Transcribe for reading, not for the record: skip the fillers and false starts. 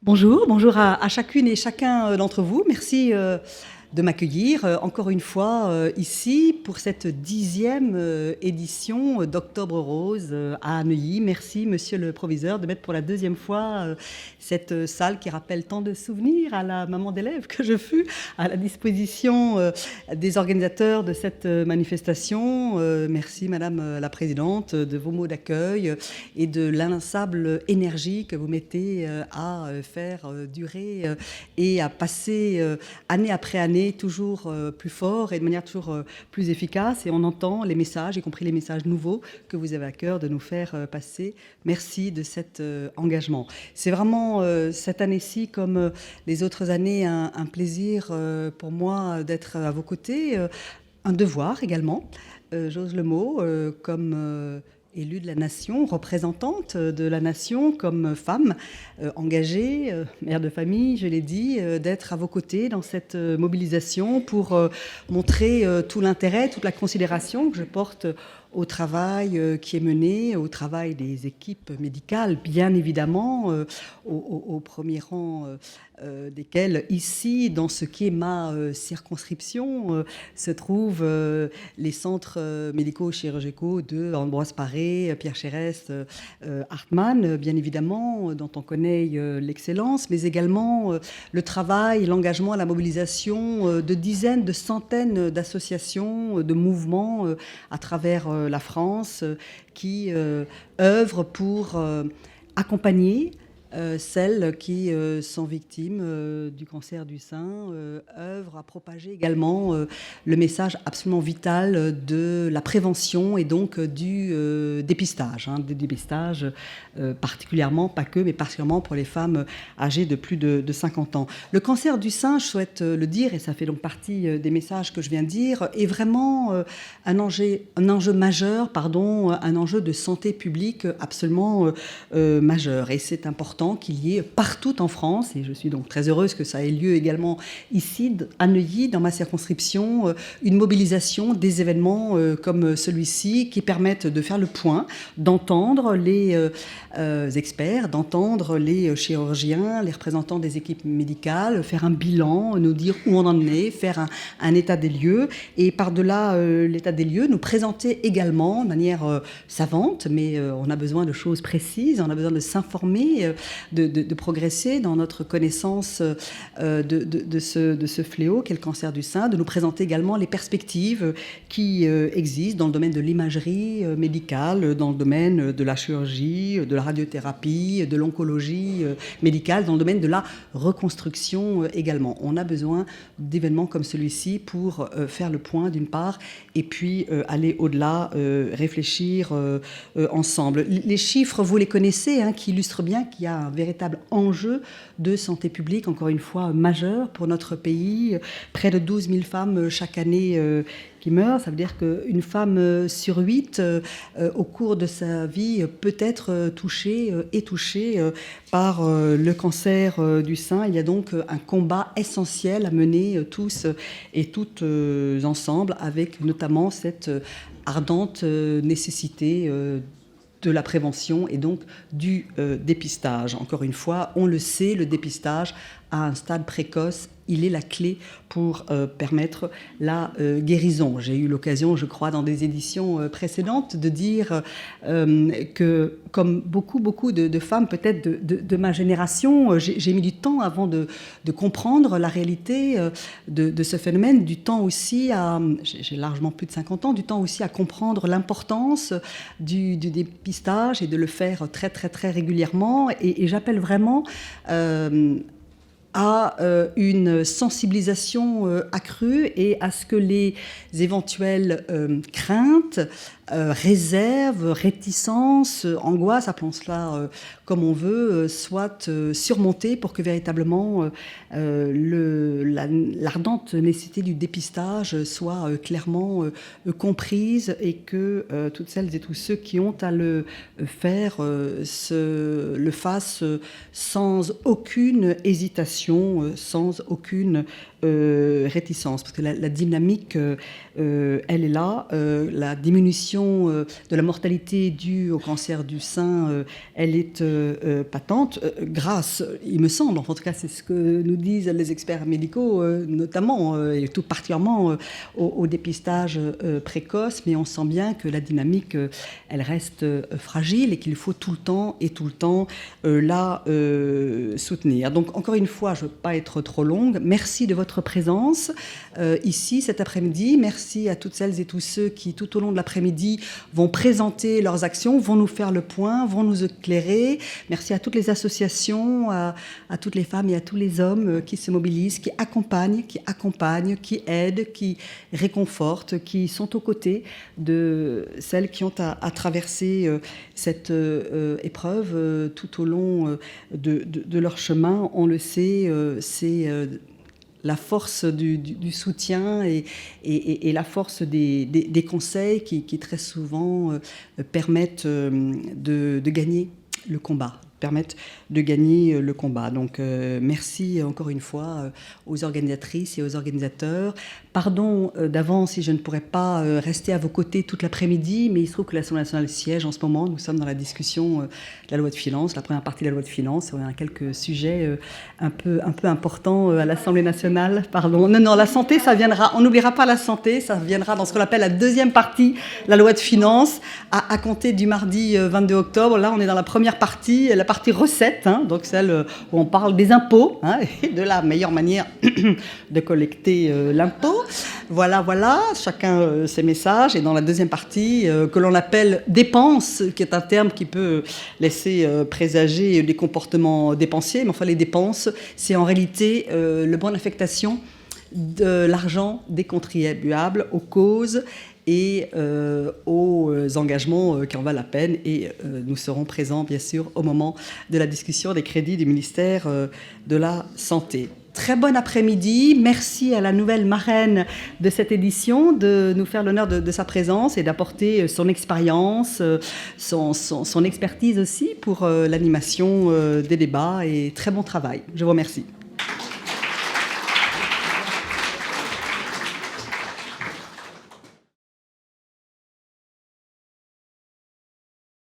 Bonjour, bonjour à chacune et chacun d'entre vous. Merci de m'accueillir encore une fois ici pour cette 10e édition d'Octobre Rose à Neuilly. Merci, monsieur le proviseur, de mettre pour la 2e fois cette salle qui rappelle tant de souvenirs à la maman d'élève que je fus à la disposition des organisateurs de cette manifestation. Merci, madame la présidente, de vos mots d'accueil et de l'inlassable énergie que vous mettez à faire durer et à passer année après année toujours plus fort et de manière toujours plus efficace. Et on entend les messages, y compris les messages nouveaux que vous avez à cœur de nous faire passer. Merci de cet engagement. C'est vraiment cette année-ci, comme les autres années, un plaisir pour moi d'être à vos côtés, un devoir également, j'ose le mot, comme élue de la nation, représentante de la nation, comme femme engagée, mère de famille, je l'ai dit, d'être à vos côtés dans cette mobilisation pour montrer tout l'intérêt, toute la considération que je porte au travail qui est mené, au travail des équipes médicales, bien évidemment, au premier rang desquels, ici, dans ce qui est ma circonscription, se trouvent les centres médico-chirurgicaux de Ambroise Paré, Pierre Chérès, Hartmann, bien évidemment, dont on connaît l'excellence, mais également le travail, l'engagement, la mobilisation de dizaines, de centaines d'associations, de mouvements à travers la France qui œuvrent pour accompagner celles qui sont victimes du cancer du sein, œuvrent à propager également le message absolument vital de la prévention et donc du dépistage. Du dépistage particulièrement, pas que, mais particulièrement pour les femmes âgées de plus de 50 ans. Le cancer du sein, je souhaite le dire, et ça fait donc partie des messages que je viens de dire, est vraiment un enjeu majeur, un enjeu de santé publique absolument majeur. Et c'est important qu'il y ait partout en France, et je suis donc très heureuse que ça ait lieu également ici, à Neuilly, dans ma circonscription, une mobilisation des événements comme celui-ci qui permettent de faire le point, d'entendre les experts, d'entendre les chirurgiens, les représentants des équipes médicales, faire un bilan, nous dire où on en est, faire un état des lieux, et par-delà l'état des lieux, nous présenter également de manière savante, mais on a besoin de choses précises, on a besoin de s'informer, de progresser dans notre connaissance de ce fléau qu'est le cancer du sein, de nous présenter également les perspectives qui existent dans le domaine de l'imagerie médicale, dans le domaine de la chirurgie, de la radiothérapie, de l'oncologie médicale, dans le domaine de la reconstruction également. On a besoin d'événements comme celui-ci pour faire le point d'une part et puis aller au-delà, réfléchir ensemble. Les chiffres, vous les connaissez, qui illustrent bien qu'il y a un véritable enjeu de santé publique, encore une fois majeur pour notre pays. Près de 12 000 femmes chaque année qui meurent. Ça veut dire qu'une femme sur 8, au cours de sa vie, peut être touchée par le cancer du sein. Il y a donc un combat essentiel à mener tous et toutes ensemble, avec notamment cette ardente nécessité de la prévention et donc du dépistage. Encore une fois, on le sait, le dépistage à un stade précoce, il est la clé pour permettre la guérison. J'ai eu l'occasion, je crois, dans des éditions précédentes, de dire que, comme beaucoup de femmes, peut-être de ma génération, j'ai mis du temps avant de comprendre la réalité de ce phénomène, du temps aussi j'ai largement plus de 50 ans, du temps aussi à comprendre l'importance du dépistage et de le faire très, très, très régulièrement. Et j'appelle vraiment à une sensibilisation accrue et à ce que les éventuelles craintes, réserves, réticences, angoisses, appelons cela comme on veut, soient surmontées pour que véritablement l'ardente nécessité du dépistage soit clairement comprise et que toutes celles et tous ceux qui ont à le faire le fassent sans aucune hésitation, sans aucune réticence. Parce que la dynamique, elle est là. La diminution l'évolution de la mortalité due au cancer du sein, elle est patente, grâce, il me semble, en tout cas c'est ce que nous disent les experts médicaux, notamment et tout particulièrement au dépistage précoce, mais on sent bien que la dynamique, elle reste fragile et qu'il faut tout le temps la soutenir. Donc encore une fois, je ne veux pas être trop longue, merci de votre présence ici cet après-midi, merci à toutes celles et tous ceux qui tout au long de l'après-midi vont présenter leurs actions, vont nous faire le point, vont nous éclairer, merci à toutes les associations, à toutes les femmes et à tous les hommes qui se mobilisent, qui accompagnent, qui aident, qui réconfortent, qui sont aux côtés de celles qui ont à traverser cette épreuve tout au long de leur chemin. On le sait, c'est la force du soutien et la force des conseils qui très souvent permettent de gagner le combat. Donc merci encore une fois aux organisatrices et aux organisateurs. Pardon d'avance si je ne pourrais pas rester à vos côtés toute l'après-midi, mais il se trouve que l'Assemblée nationale siège en ce moment. Nous sommes dans la discussion de la loi de finances, la première partie de la loi de finances. On a quelques sujets un peu importants à l'Assemblée nationale. Pardon. Non, la santé, ça viendra. On n'oubliera pas la santé, ça viendra dans ce qu'on appelle la deuxième partie, la loi de finances, à compter du mardi 22 octobre. Là, on est dans la première partie, la partie recettes, donc celle où on parle des impôts et de la meilleure manière de collecter l'impôt. Voilà, chacun ses messages. Et dans la deuxième partie, que l'on appelle dépenses, qui est un terme qui peut laisser présager des comportements dépensiers, mais enfin les dépenses, c'est en réalité la bonne affectation de l'argent des contribuables aux causes et aux engagements qui en valent la peine. Et nous serons présents, bien sûr, au moment de la discussion des crédits du ministère de la Santé. Très bon après-midi. Merci à la nouvelle marraine de cette édition de nous faire l'honneur de sa présence et d'apporter son expérience, son expertise aussi pour l'animation des débats. Et très bon travail. Je vous remercie.